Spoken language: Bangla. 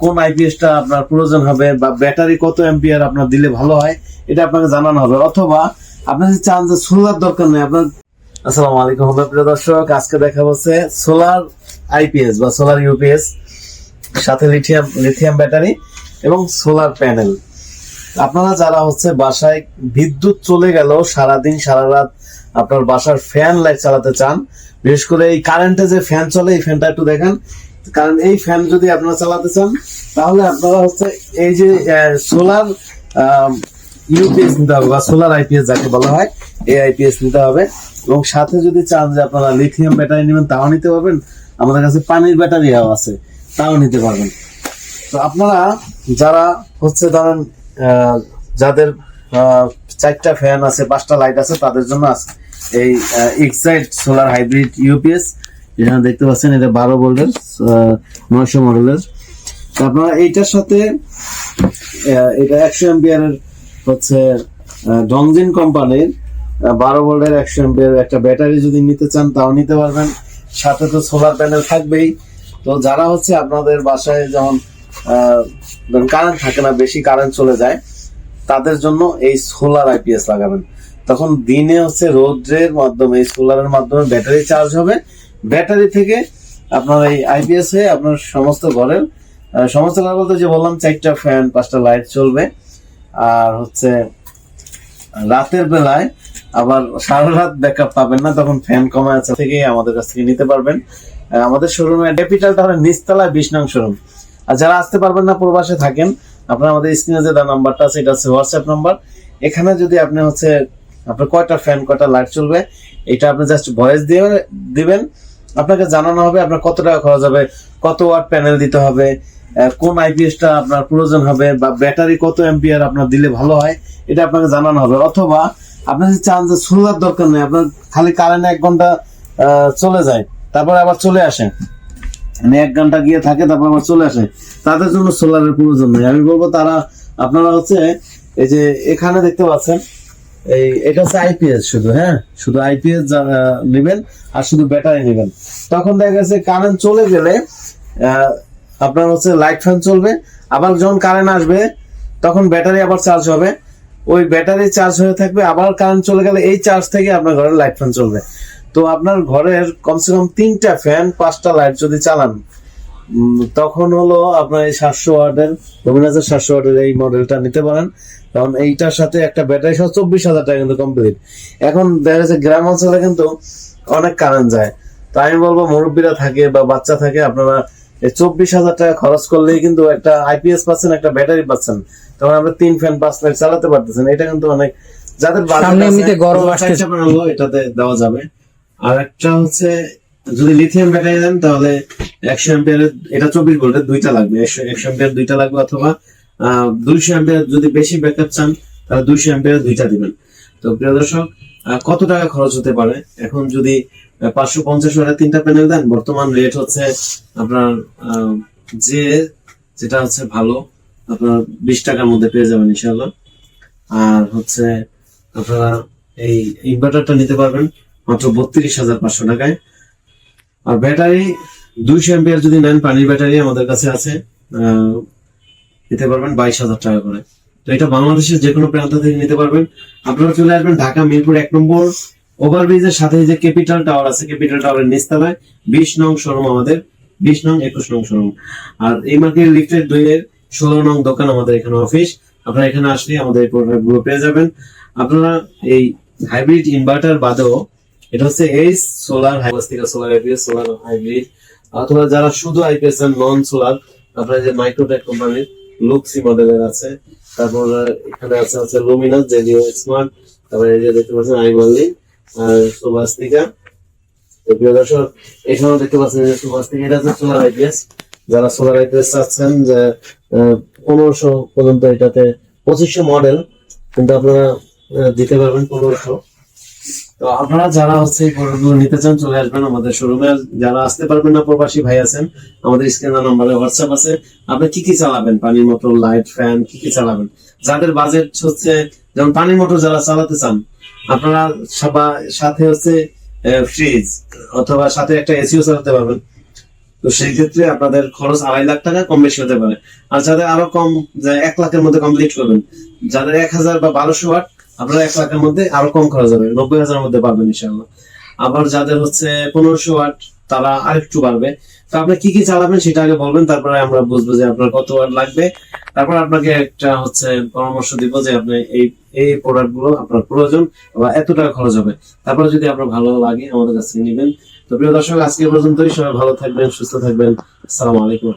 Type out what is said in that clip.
কোন আইপিএসটা আপনার প্রয়োজন হবে বা ব্যাটারি কত অ্যাম্পিয়ার আপনার দিলে ভালো হয় এটা আপনাকে জানানো হবে। অথবা আপনি যদি চান যে সোলার দরকার নেই আপনার। আসসালামু আলাইকুম প্রিয় দর্শক, আজকে দেখা হচ্ছে সোলার আইপিএস বা সোলার ইউপিএস সাথে লিথিয়াম ব্যাটারি এবং সোলার প্যানেল। আপনারা যারা হচ্ছে বাসায় বিদ্যুৎ চলে গেল সারাদিন সারা রাত আপনার বাসার ফ্যান লাইট চালাতে চান, বিশেষ করে এই কারেন্টে যে ফ্যান চলে এই ফ্যানটা একটু দেখেন, কারণ এই ফ্যান যদি আপনারা চালাতে চান তাহলে আপনারা হচ্ছে এই যে সোলার ইউপিএস নিতে হবে বা সোলার আইপিএস যাকে বলা হয় এই আইপিএস নিতে হবে। এবং সাথে যদি চান যে আপনারা লিথিয়াম ব্যাটারি নেবেন তাও নিতে পারবেন, আমাদের কাছে পানির ব্যাটারিও আছে তাও নিতে পারবেন। তো আপনারা যারা হচ্ছে ধরেন যাদের 4টা ফ্যান আছে 5টা লাইট আছে তাদের জন্য এই এক্সাইট সোলার হাইব্রিড ইউপিএস যেখানে দেখতে পাচ্ছেন এটা 12 ভোল্টের 900 মডেলের। আপনারা এইটার সাথে এটা 100 অ্যাম্পিয়ারের হচ্ছে ডংজিন কোম্পানির 12 ভোল্টের 100 অ্যাম্পিয়ার একটা ব্যাটারি যদি নিতে চান তাও নিতে পারবেন। সাথে তো সোলার প্যানেল থাকবেই। তো যারা হচ্ছে আপনাদের বাসায় যখন কারেন্ট থাকে না, বেশি কারেন্ট চলে যায়, তাদের জন্য এই সোলার আইপিএস লাগাবেন। তখন দিনে হচ্ছে রোদ্রের মাধ্যমে এই সোলারের মাধ্যমে ব্যাটারি চার্জ হবে, ব্যাটারি থেকে আপনার এই আইপিএস হয়ে আপনার সমস্ত ঘরের সমস্ত ঘর বলতে যে বললাম 4টা ফ্যান 5টা লাইট চলবে। আর হচ্ছে রাতের বেলায় আবার সারা রাত ব্যাকআপ পাবেন না, তখন ফ্যান কমা আছে থেকে আমাদের কাছ থেকে নিতে পারবেন। আমাদের শোরুমে ক্যাপিটালটা হলো নিচতলায় 20 নং শোরুম। আর যারা আসতে পারবেন না, প্রবাসে থাকেন, আপনারা আমাদের স্ক্রিনে যে নাম্বারটা আছে এটা হচ্ছে হোয়াটসঅ্যাপ নাম্বার। এখানে যদি আপনি হচ্ছে আপনার কয়টা ফ্যান কয়টা লাইট চলবে এটা আপনি জাস্ট ভয়েস দিবেন, আপনাকে জানানো হবে আপনার কত টাকা খরচ হবে, কত ওয়াট প্যানেল দিতে হবে, কোন আইপিএসটা আপনার প্রয়োজন হবে বা ব্যাটারি কত অ্যাম্পিয়ার আপনার দিলে ভালো হয় এটা আপনাকে জানানো হবে। অথবা আপনি যদি চান যে সোলার দরকার নেই, আপনার খালি কারেন্ট 1 ঘন্টা চলে যায় তারপর আবার চলে আসে, মানে 1 ঘন্টা গিয়ে থাকে তারপর আবার চলে আসে, তাদের জন্য সোলারের প্রয়োজন নেই। আমি বলবো তারা আপনারা হচ্ছে এই যে এখানে দেখতে পাচ্ছেন এটা হচ্ছে আইপিএস, শুধু আইপিএস নেবেন আর শুধু ব্যাটারি নেবেন। তখন দেখা গেছে কারেন্ট চলে গেলে আপনার হচ্ছে লাইট ফ্যান চলবে, আবার যখন কারেন্ট আসবে তখন ব্যাটারি আবার চার্জ হবে, ওই ব্যাটারি চার্জ হয়ে থাকবে, আবার কারেন্ট চলে গেলে এই চার্জ থেকে আপনার ঘরের লাইট ফ্যান চলবে। তো আপনার ঘরের কমসে কম 3টা ফ্যান 5টা লাইট যদি চালান তখন হলো আপনার এই 700 ওয়াটের ডোমিনাসের 700 ওয়াটের এই মডেলটা নিতে পারেন। কারণ এইটার সাথে একটা ব্যাটারি সহ 24,000 টাকা কিন্তু কমপ্লিট। এখন দেখা যাচ্ছে গ্রাম অঞ্চলে কিন্তু অনেক কারেন্ট যায়, তো আমি বলবো মুরব্বীরা থাকে বা বাচ্চা থাকে, আপনারা এই 24,000 টাকা খরচ করলেই কিন্তু একটা আইপিএস পাচ্ছেন, একটা ব্যাটারি পাচ্ছেন, তখন আমরা 3 ফ্যান 5 লাইট চালাতে পারতেছেন। এটা কিন্তু অনেক যাদের এটাতে দেওয়া যাবে। আর একটা হচ্ছে যদি লিথিয়াম ব্যাটারি দেন তাহলে 100 অ্যাম্পিয়ারের এটা 24 ভোল্টের 2টা লাগবে, 100 অ্যাম্পিয়ার 2টা লাগবে, অথবা 200 অ্যাম্পিয়ার যদি বেশি ব্যাকআপ চান তাহলে 200 অ্যাম্পিয়ার 2টা দিবেন। তো প্রিয় দর্শক, কত টাকা খরচ হতে পারে এখন যদি 550 ওয়াটের 3টা প্যানেল দেন, বর্তমান রেট হচ্ছে আপনার যেটা হচ্ছে ভালো আপনার 20 টাকার মধ্যে পেয়ে যাবেন ইনশাআল্লাহ। আর হচ্ছে আপনারা এই ইনভার্টারটা নিতে পারবেন মাত্র 32,500 টাকায়। আর ব্যাটারি 200 অ্যাম্পিয়ার যদি নেন, পানির ব্যাটারি আমাদের কাছে আছে, নিতে পারবেন 22,000 টাকা করে। তো এটা বাংলাদেশের যে কোনো প্রান্ত থেকে নিতে পারবেন। আপনারা চলে আসবেন ঢাকা মিরপুর 1 নম্বর ওভারব্রিজের সাথে যে ক্যাপিটাল টাওয়ার আছে, ক্যাপিটাল টাওয়ারের নিচতলায় 20 নং শোরুম আমাদের, 20 নং 21 নং শোরুম। আর এই মার্কেট লিফটের 2-এর 16 নং দোকান আমাদের এখানে অফিস। আপনারা এখানে আসলে আমাদের এই প্রোডাক্ট গুলো পেয়ে যাবেন। আপনারা এই হাইব্রিড ইনভার্টার বাদেও এটা হচ্ছে এই সোলার আইপিএস সোলার হাইব্রিড, অথবা যারা শুধু আইপিএস নন সোলার, আপনারা যে মাইক্রোটেক কোম্পানির লুক্সি মডেলের আছে, তারপর এখানে আছে লুমিনাস জেডিও স্মার্ট, তারপরে এই যে দেখতে পাচ্ছেন আইমালি আর সুভাস্তিকা। তো প্রিয় দর্শক, এখানেও দেখতে পাচ্ছেন যে সুভাস্তিকা, এটা হচ্ছে সোলার আইপিএস। যারা সোলার আইপিএস চাচ্ছেন যে 1500 পর্যন্ত, এটাতে 2500 মডেল, কিন্তু আপনারা দিতে পারবেন 1500। তো আপনারা যারা হচ্ছে এই প্রোডাক্টগুলো নিতে চান চলে আসবেন আমাদের শোরুমে। যারা আসতে পারবেন না, প্রবাসী ভাই আছেন, আমাদের স্ক্রিনে নাম্বারে হোয়াটসঅ্যাপ আছে, আপনি কি কি চালাবেন, পানির মোটর, লাইট, ফ্যান, কি কি চালাবেন, যাদের বাজেট হচ্ছে যেমন পানির মোটর যারা চালাতে চান আপনারা সাথে হচ্ছে ফ্রিজ অথবা সাথে একটা এসিও চালাতে পারবেন। তো সেই ক্ষেত্রে আপনাদের খরচ 2.5 লাখ টাকা কম বেশি হতে পারে। আর যাদের আরো কম, যে 1 লাখের মধ্যে কমপ্লিট করবেন, যাদের 1000 বা 1200 ওয়াট, আপনারা 1 লাখের মধ্যে আরো কম খরচ হবে, 90,000 এর মধ্যে পাবেন ইনশাআল্লাহ। আবার যাদের হচ্ছে 1500 ওয়াট, তারা আরেকটু বাড়বে। তো আপনি কি কি চালাবেন সেটা আগে বলবেন, তারপরে আমরা বুঝবো যে আপনার কত ওয়াট লাগবে। তারপর আপনাকে একটা হচ্ছে পরামর্শ দিব যে আপনি এই এই প্রোডাক্ট গুলো আপনার প্রয়োজন বা এত টাকা খরচ হবে। তারপরে যদি আপনার ভালো লাগে আমাদের কাছ থেকে নেবেন। তো প্রিয় দর্শক, আজকে পর্যন্তই। সবাই ভালো থাকবেন, সুস্থ থাকবেন। আসসালামু আলাইকুম।